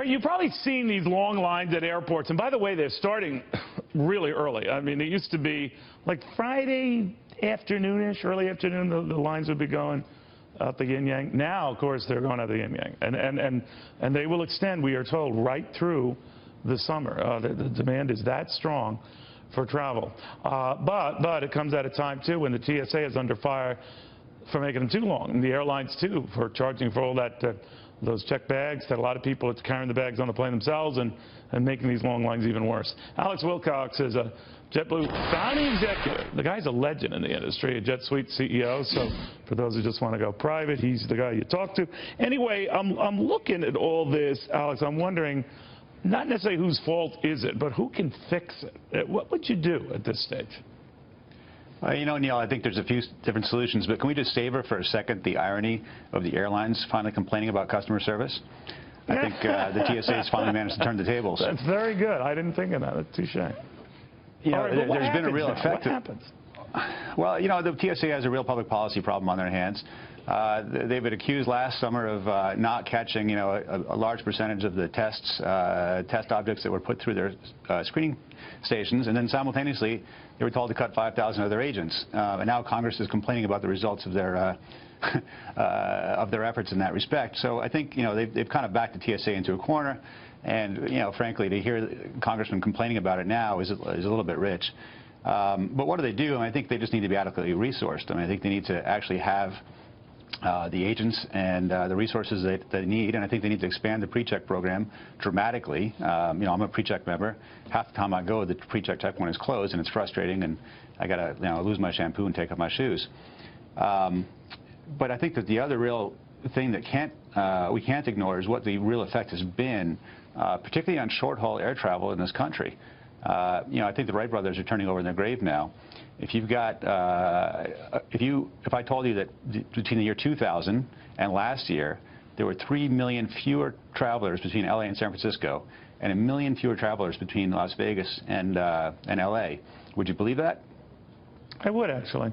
You've probably seen these long lines at airports. And by the way, they're starting really early. I mean, it used to be like Friday afternoonish, early afternoon, the lines would be going out the yin-yang. Now, of course, they're going out the yin-yang. And they will extend, we are told, right through the summer. The demand is that strong for travel. But it comes at a time, too, when the TSA is under fire for making them too long. And the airlines, too, for charging for all that, those checked bags that a lot of people are carrying the bags on the plane themselves and making these long lines even worse. Alex Wilcox is a JetBlue founding executive. The guy's a legend in the industry, a JetSuite CEO. So for those who just want to go private, he's the guy you talk to. Anyway, I'm looking at all this, Alex. I'm wondering, not necessarily whose fault is it, but who can fix it? What would you do at this stage? You know, Neil, I think there's a few different solutions, but can we just savor for a second the irony of the airlines finally complaining about customer service? I think the TSA has finally managed to turn the tables. That's very good. I didn't think of that. Touche. You know, there's been a real effect. What happens? Well, you know, the TSA has a real public policy problem on their hands. They've been accused last summer of not catching, you know, a large percentage of the test objects that were put through their screening stations, and then simultaneously they were told to cut 5,000 of their agents. And now Congress is complaining about the results of their efforts in that respect. So I think, you know, they've kind of backed the TSA into a corner, and, you know, frankly, to hear congressmen complaining about it now is a little bit rich. But what do they do? I think they just need to be adequately resourced. I mean, I think they need to actually have the agents and the resources that they need, and I think they need to expand the pre-check program dramatically. You know, I'm a pre-check member. Half the time I go, the pre-check checkpoint is closed, and it's frustrating, and I got to, you know, lose my shampoo and take off my shoes. But I think that the other real thing that we can't ignore is what the real effect has been, particularly on short-haul air travel in this country. You know, I think the Wright brothers are turning over in their grave now. If you've got, if I told you that between the year 2000 and last year, there were 3 million fewer travelers between LA and San Francisco, and 1 million fewer travelers between Las Vegas and LA, would you believe that? I would, actually.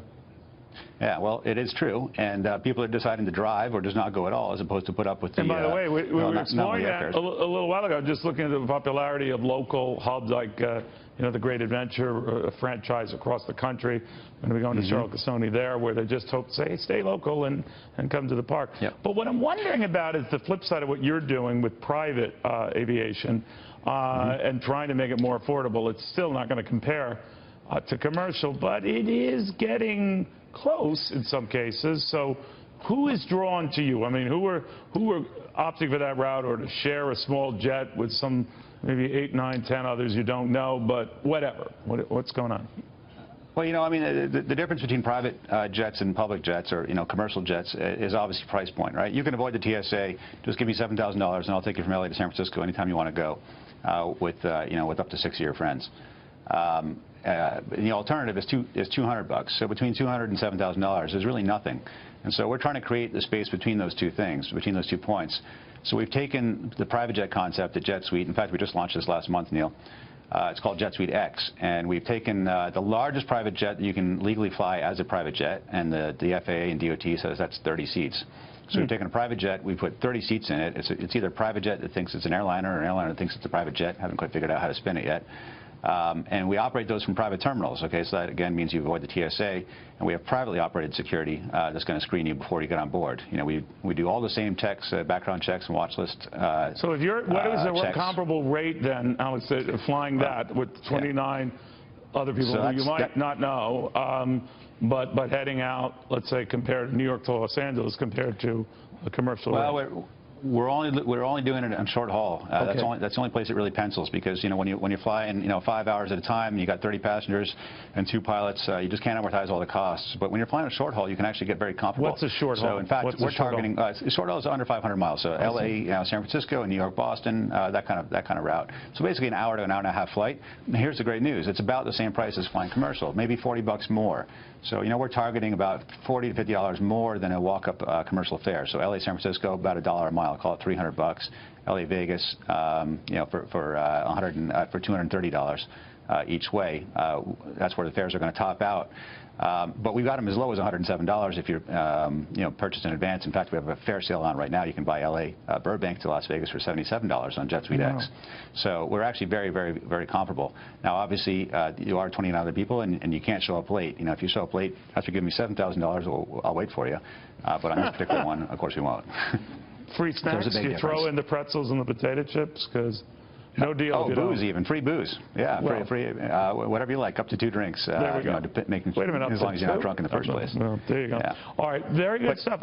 Yeah, well, it is true, and people are deciding to drive or just not go at all, as opposed to put up with the. And by the way, we were exploring that a little while ago, just looking at the popularity of local hubs like, you know, the Great Adventure franchise across the country. I'm going to be going to Charlotte Casoni there, where they just hope to say, hey, stay local and come to the park. Yep. But what I'm wondering about is the flip side of what you're doing with private aviation and trying to make it more affordable. It's still not going to compare to commercial, but it is getting close in some cases. So who is drawn to you? I mean, who are opting for that route, or to share a small jet with some maybe 8, 9, 10 others you don't know, but whatever? What's going on? Well, you know, I mean, the difference between private jets and public jets, or, you know, commercial jets, is obviously price point, right? You can avoid the TSA. Just give me $7,000 and I'll take you from LA to San Francisco anytime you want to go, with you know, with up to 6 of your friends. The alternative is $200. So between $200 and $7,000 is really nothing. And so we're trying to create the space between those two things, between those 2 points. So we've taken the private jet concept at JetSuite. In fact, we just launched this last month, Neil. It's called JetSuite X, and we've taken the largest private jet that you can legally fly as a private jet, and the FAA and DOT says that's 30 seats. So we've taken a private jet, we put 30 seats in it. It's either a private jet that thinks it's an airliner, or an airliner that thinks it's a private jet. Haven't quite figured out how to spin it yet. And we operate those from private terminals, okay? So that, again, means you avoid the TSA, and we have privately operated security that's going to screen you before you get on board. You know, we do all the same checks, background checks and watch list So if you're, what is the comparable rate then, Alex, flying that with 29 other people who you might not know, but heading out, let's say, compared to New York to Los Angeles compared to a commercial rate? We're only doing it on short haul. That's the only place it really pencils, because, you know, when you're flying, you know, 5 hours at a time, and you got 30 passengers and 2 pilots, you just can't amortize all the costs. But when you're flying a short haul, you can actually get very comparable. What's a short haul? So in fact, we're targeting short haul is under 500 miles. So LA, you know, San Francisco, New York, Boston, that kind of route. So basically an hour to an hour and a half flight. And here's the great news: it's about the same price as flying commercial, maybe $40 more. So, you know, we're targeting about $40 to $50 more than a walk-up commercial fare. So LA, San Francisco, about $1 a mile. Call it $300. LA, Vegas, you know, for $230. each way. That's where the fares are going to top out. But we've got them as low as $107 if you're purchased in advance. In fact, we have a fare sale on right now. You can buy LA Burbank to Las Vegas for $77 on JetSuite X. So we're actually very, very, very comparable. Now, obviously, you are 29 other people, and you can't show up late. If you show up late, after giving me $7,000, I'll wait for you. But on this particular one, of course, we won't. Free snacks? So You throw in the pretzels and the potato chips? Because no deal. Oh, booze even. Free booze. Yeah, well, free, whatever you like, up to 2 drinks. There we go. Making, wait a minute, as long as you're not drunk in the first place. Well, there you go. Yeah. All right, very good stuff.